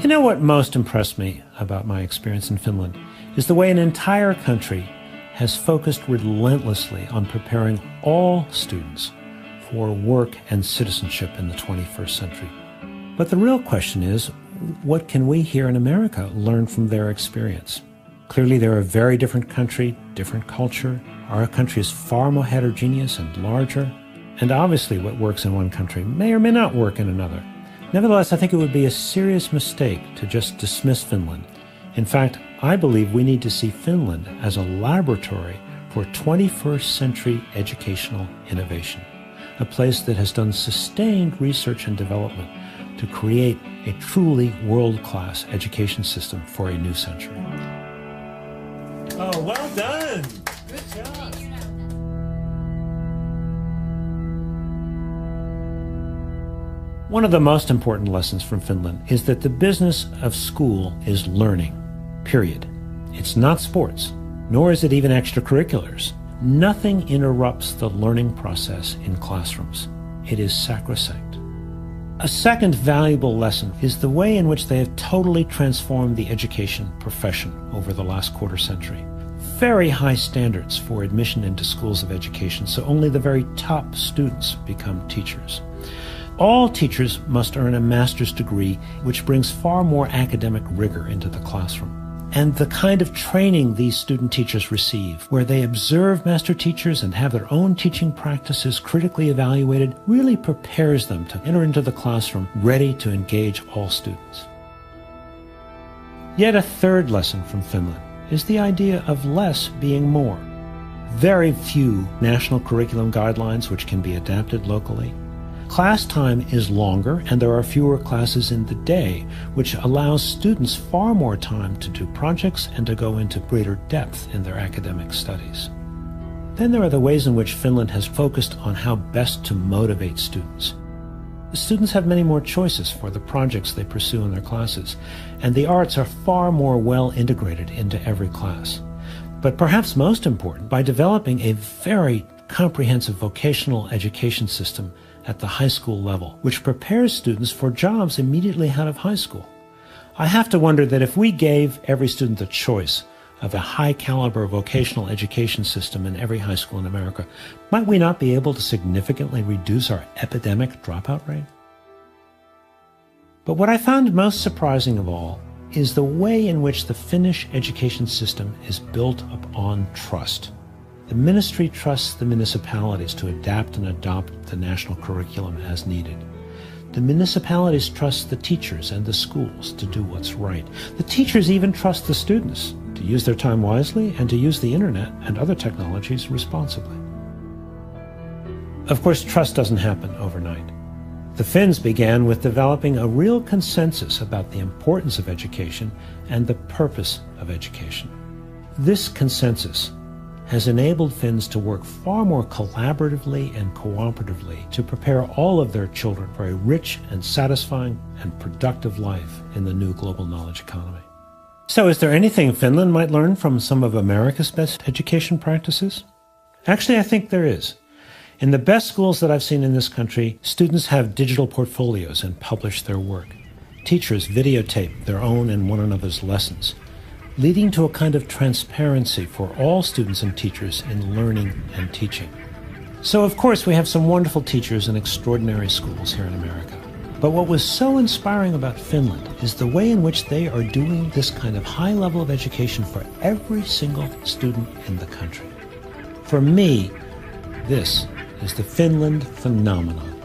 You know what most impressed me about my experience in Finland is the way an entire country has focused relentlessly on preparing all students for work and citizenship in the 21st century. But the real question is, what can we here in America learn from their experience? Clearly, they're a very different country, different culture. Our country is far more heterogeneous and larger. And obviously, what works in one country may or may not work in another. Nevertheless, I think it would be a serious mistake to just dismiss Finland. In fact, I believe we need to see Finland as a laboratory for 21st century educational innovation, a place that has done sustained research and development to create a truly world-class education system for a new century. Oh, well done! Good job! One of the most important lessons from Finland is that the business of school is learning, period. It's not sports, nor is it even extracurriculars. Nothing interrupts the learning process in classrooms. It is sacrosanct. A second valuable lesson is the way in which they have totally transformed the education profession over the last quarter century. Very high standards for admission into schools of education, so only the very top students become teachers. All teachers must earn a master's degree, which brings far more academic rigor into the classroom. And the kind of training these student teachers receive, where they observe master teachers and have their own teaching practices critically evaluated, really prepares them to enter into the classroom ready to engage all students. Yet a third lesson from Finland is the idea of less being more. Very few national curriculum guidelines which can be adapted locally. Class time is longer, and there are fewer classes in the day, which allows students far more time to do projects and to go into greater depth in their academic studies. Then there are the ways in which Finland has focused on how best to motivate students. The students have many more choices for the projects they pursue in their classes, and the arts are far more well integrated into every class. But perhaps most important, by developing a very comprehensive vocational education system at the high school level, which prepares students for jobs immediately out of high school. I have to wonder that if we gave every student the choice of a high-caliber vocational education system in every high school in America, might we not be able to significantly reduce our epidemic dropout rate? But what I found most surprising of all is the way in which the Finnish education system is built upon trust. The ministry trusts the municipalities to adapt and adopt the national curriculum as needed. The municipalities trust the teachers and the schools to do what's right. The teachers even trust the students to use their time wisely and to use the internet and other technologies responsibly. Of course, trust doesn't happen overnight. The Finns began with developing a real consensus about the importance of education and the purpose of education. This consensus has enabled Finns to work far more collaboratively and cooperatively to prepare all of their children for a rich and satisfying and productive life in the new global knowledge economy. So is there anything Finland might learn from some of America's best education practices? Actually, I think there is. In the best schools that I've seen in this country, students have digital portfolios and publish their work. Teachers videotape their own and one another's lessons, leading to a kind of transparency for all students and teachers in learning and teaching. So of course we have some wonderful teachers and extraordinary schools here in America. But what was so inspiring about Finland is the way in which they are doing this kind of high level of education for every single student in the country. For me, this is the Finland phenomenon.